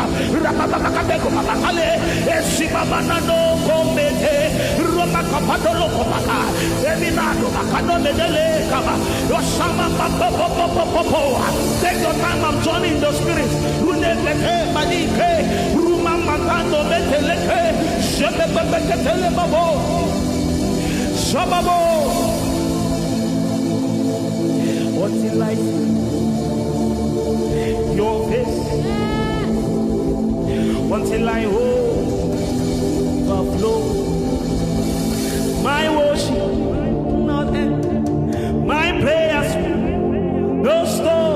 Rababakabeko Babakale, Esibamanano Komete, Roma Capadolo Kopaka, Eminado Macano Medele Kaba, Osama Popo. Take your time, I'm joining the spirit. Runeleke, Malike, Ruma Matando Meteleke, Shebebekele Babo, Shababo. Until I see your face, until I overflow, my worship not end, my prayers no stop.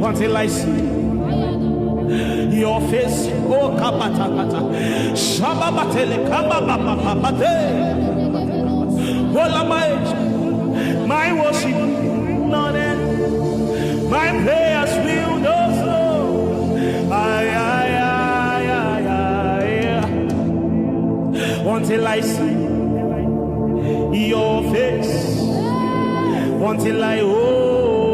Until I see your face, oh kapatakata, shababatele kababababate, my worship not end, my prayers will not stop. Until I see your face, until I overflow,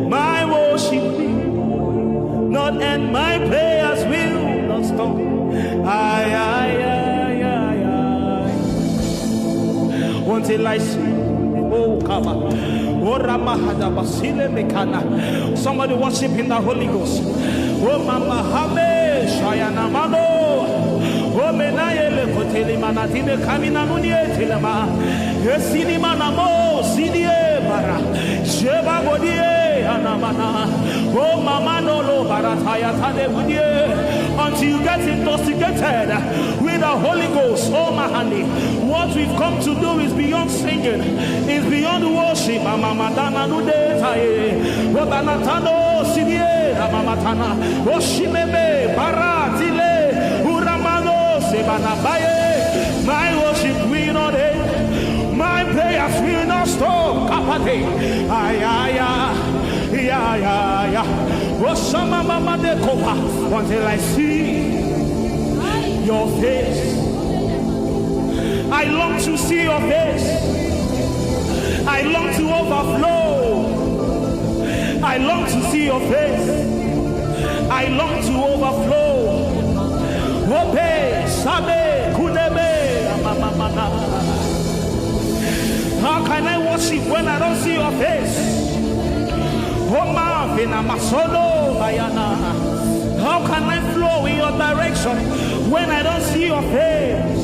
my worship will not end, my prayers will not stop. Until I see, oh Kaba, oh Ramahada Basile Mekana, somebody worship in the Holy Ghost. Oh Mama Habe Shayana Mano, oh Menayele Koteli Manatine Kamina Munie Telema, Esini Manamo, Sidie Bara, Sheba Godie, Anamana, oh Mama Nolo Barataya Tane Budie. Until you get intoxicated with the Holy Ghost, oh Mahani, what we've come to do is beyond singing, is beyond worship. Amamadana nude tae, odanatano sidie, amamatana, oshimeme, baratile, uramano sebanabaye. My worship will not end, my prayers will not stop. Kapate, until I see your face. I long to see your face. I long to overflow. I long to see your face. I long to overflow. Ope, Sabe, Kunebe, Amamamana. How can I worship when I don't see your face? How can I flow in your direction when I don't see your face?